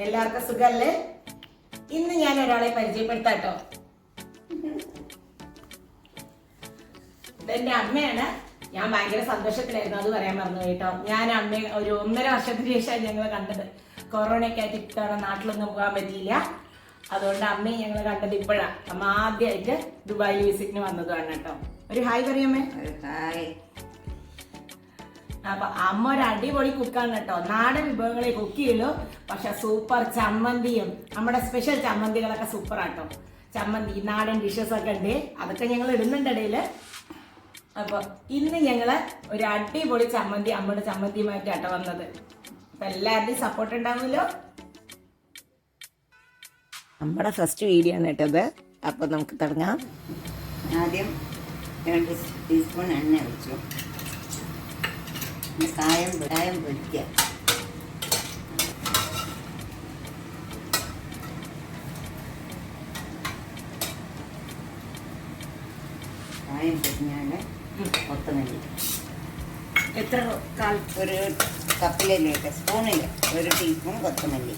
എല്ലാവർക്കും സുഖല്ലേ? ഇന്ന് ഞാൻ ഒരാളെ പരിചയപ്പെടുത്താട്ടോ. ഇതെന്റെ അമ്മയാണ്. ഞാൻ ഭയങ്കര സന്തോഷത്തിലായിരുന്നു, അത് പറയാൻ മറന്നു കേട്ടോ. ഞാൻ അമ്മയെ ഒരു 1.5 വർഷത്തിന് ശേഷം ഞങ്ങൾ കണ്ടത്. കൊറോണയൊക്കെ ആയിട്ട് ഇത്തവണ നാട്ടിലൊന്നും പോകാൻ പറ്റിയില്ല. അതുകൊണ്ട് അമ്മയെ ഞങ്ങൾ കണ്ടത് ഇപ്പോഴാണ്. അമ്മ ആദ്യമായിട്ട് ദുബായിൽ വിസിറ്റിന് വന്നതാണ് കേട്ടോ. ഒരു ഹായ് പറയമ്മേ. ഹായ്. അപ്പൊ അമ്മ ഒരു അടിപൊളി കുക്കാണ് കേട്ടോ. നാടൻ വിഭവങ്ങളെ കുക്ക് ചെയ്യുള്ളൂ, പക്ഷെ സൂപ്പർ ചമ്മന്തിയും നമ്മുടെ സ്പെഷ്യൽ ചമ്മന്തികളൊക്കെ സൂപ്പർ ആട്ടോ. ചമ്മന്തി നാടൻ ഡിഷസ് ഒക്കെ ഉണ്ട്, അതൊക്കെ ഞങ്ങൾ ഇടുന്നുണ്ട് ഇടയില്. അപ്പൊ ഇന്ന് ഞങ്ങള് ഒരു അടിപൊളി ചമ്മന്തി അമ്മയുടെ ചമ്മന്തിയുമായിട്ടാട്ടോ വന്നത്. അപ്പൊ എല്ലാവരുടെയും സപ്പോർട്ട് ഉണ്ടാവുമല്ലോ. നമ്മുടെ ഫസ്റ്റ് വീഡിയോ ആണ് കേട്ടത്. അപ്പൊ നമുക്ക് തുടങ്ങാം. ആദ്യം 2 ടീസ്പൂൺ എണ്ണ ഒഴിച്ചു. കായം പൊരിക്കുക. കായം പൊരിഞ്ഞാൽ കൊത്തമല്ലി എത്ര ഒരു കപ്പിലേക്ക് സ്പൂണിൽ 1 ടീസ്പൂൺ കൊത്തമല്ലി.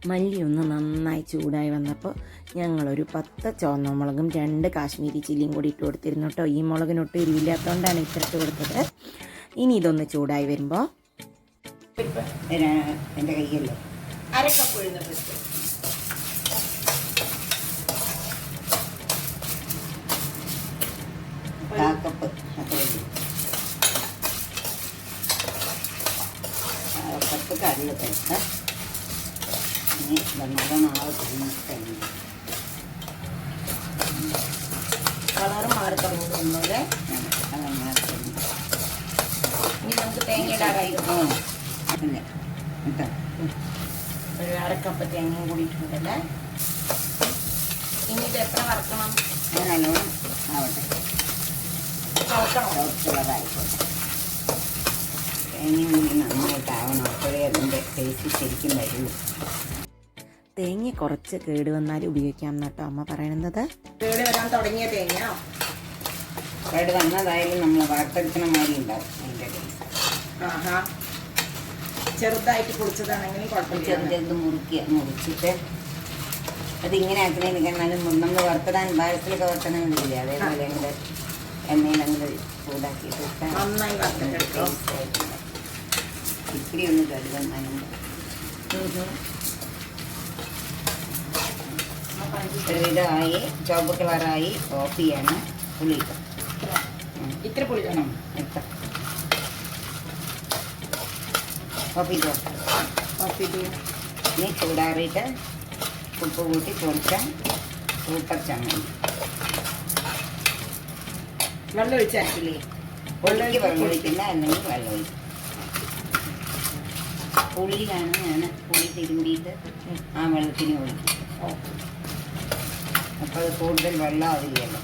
മല്ലി ഒന്ന് നന്നായി ചൂടായി വന്നപ്പോൾ ഞങ്ങളൊരു 10 ചുവന്ന മുളകും 2 കാശ്മീരി ചില്ലിയും കൂടി ഇട്ട് കൊടുത്തിരുന്നു കേട്ടോ. ഈ മുളകിനൊട്ടും എരിവില്ലാത്തതുകൊണ്ടാണ് ഇട്ടിട്ട് കൊടുത്തത്. ഇനി ഇതൊന്ന് ചൂടായി വരുമ്പോൾ എൻ്റെ കയ്യല്ലേ 1/2 കപ്പ് ഉഴുന്ന് കപ്പ് കപ്പ് കറിയിലൊക്കെ കളറ് മാറി തുടങ്ങുന്നത്. ഇനി നമുക്ക് തേങ്ങ ഇടാറായി. ഒരു 1/2 കപ്പ് തേങ്ങയും കൂടി ഇട്ടിട്ടുണ്ടല്ലേ. ഇനി ഇത് എത്ര വറക്കണം? നല്ലോണം ആവട്ടെ, കളറായിക്കോട്ടെ. തേങ്ങയും കൂടി നന്നായിട്ടാവണം, അപ്പോഴേ അതിൻ്റെ ടേസ്റ്റ് ശരിക്കും വരുള്ളൂ. തേങ്ങ കുറച്ച് കേട് വന്നാൽ ഉപയോഗിക്കാം കേട്ടോ അമ്മ പറയുന്നത്. കേട് വരാൻ തുടങ്ങിയ തേങ്ങ കേട് വന്നതായാലും നമ്മൾ വറുത്തെടുക്കുന്ന മാതിരി ഉണ്ടാവും അതിൻ്റെ ടേസ്റ്റ്. ചെറുതായിട്ട് പൊളിച്ചതാണെങ്കിൽ ചെറുത് മുറിച്ചിട്ട് അതിങ്ങനെ ആക്കുന്നതിനാലും നമ്മൾ വറുത്തിടാൻ പായസത്തിലൊക്കെ വറുത്തണം കിട്ടില്ലേ, അതേപോലെ ഞങ്ങൾ എണ്ണയിലങ്ങ് ചൂടാക്കിയിട്ട് നന്നായി വറുത്തെടുക്കും. ഇത്തിരി ഒന്ന് കേട് വന്നാലും ഒരുവിധമായി ചുവപ്പ് കളറായി ഓഫ് ചെയ്യാണ്. പുളി ഇത്ര പുളി വേണം. ഓഫ് ചെയ്തു. ഇനി ചൂടാറിയിട്ട് ഉപ്പ് കൂട്ടി പൊടിച്ച സൂപ്പർ ചമ്മന്തി. വെള്ളം ഒഴിച്ചാക്കില്ലേ? പുള്ളിക്ക് വെള്ളം ഒഴിക്കില്ല, അല്ലെങ്കിൽ വെള്ളം ഒഴിക്കും. പുളിയിലാണ് ഞാൻ പുളി തിരുമ്പിയിട്ട് ആ വെള്ളത്തിന് ഒഴിക്കും. അപ്പോൾ അത് കൂടുതൽ വെള്ളം ആവില്ലല്ലോ.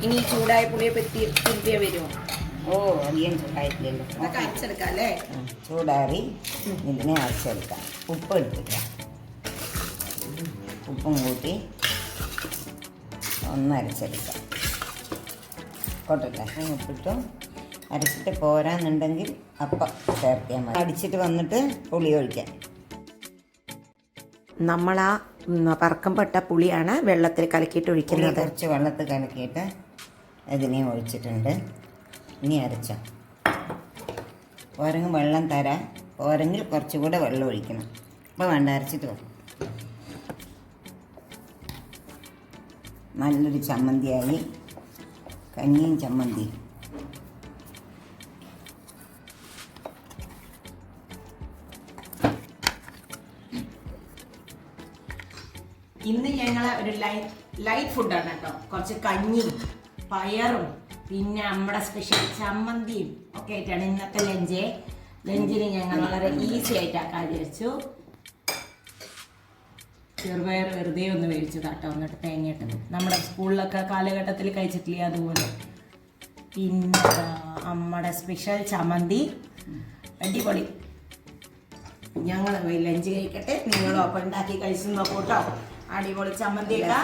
ഇനി ചൂടായ പുളിയെ പറ്റി തിരികെ വരുമോ? ഓ, അധികം ചൂടായിട്ടില്ലല്ലോ. അതൊക്കെ അരച്ചെടുക്കാം അല്ലേ? ചൂടാറി ഇതിനെ അരച്ചെടുക്കാം. ഉപ്പ് എടുത്തില്ല, ഉപ്പും കൂട്ടി ഒന്ന് അരച്ചെടുക്കാം. കൊട്ടല്ല, ഉപ്പിട്ടു അരച്ചിട്ട് പോരാന്നുണ്ടെങ്കിൽ അപ്പം ചേർത്തിയാൽ മതി. അടിച്ചിട്ട് വന്നിട്ട് പുളി ഒഴിക്കാം. നമ്മളാ പറക്കംപെട്ട പുളിയാണ് വെള്ളത്തിൽ കലക്കിയിട്ട് ഒഴിക്കുന്നത്. കുറച്ച് വെള്ളത്തിൽ കലക്കിയിട്ട് ഇതിനെ ഒഴിച്ചിട്ടുണ്ട്. ഇനി അരച്ച ഓരെങ്കിൽ വെള്ളം തരാം, ഓരെങ്കിൽ കുറച്ചുകൂടെ വെള്ളം ഒഴിക്കണം. അപ്പോൾ വേണ്ട, അരച്ചിട്ട് വരും. നല്ലൊരു ചമ്മന്തിയായി, കഞ്ഞിയും ചമ്മന്തി. ഇന്ന് ഞങ്ങളെ ഒരു ലൈറ്റ് ഫുഡാണ് കേട്ടോ. കുറച്ച് കഞ്ഞിയും പയറും പിന്നെ നമ്മുടെ സ്പെഷ്യൽ ചമ്മന്തിയും ഒക്കെ ആയിട്ടാണ് ഇന്നത്തെ ലഞ്ചിന് ഞങ്ങൾ വളരെ ഈസി ആയിട്ടാക്കാൻ വിചാരിച്ചു. ചെറുപയർ വെറുതെ ഒന്ന് വേവിച്ചതാട്ടോ, എന്നിട്ട് തേങ്ങയിട്ട് നമ്മുടെ സ്കൂളിലൊക്കെ കാലഘട്ടത്തിൽ കഴിച്ചിട്ടില്ലേ അതുപോലെ. പിന്നെ നമ്മുടെ സ്പെഷ്യൽ ചമ്മന്തി അടിപൊളി. ഞങ്ങൾ ലഞ്ച് കഴിക്കട്ടെ, നിങ്ങളും അപ്പം ഉണ്ടാക്കി കഴിച്ചു നോക്കൂട്ടോ. അടിപൊളി ചമ്മന്തിയൊക്കെ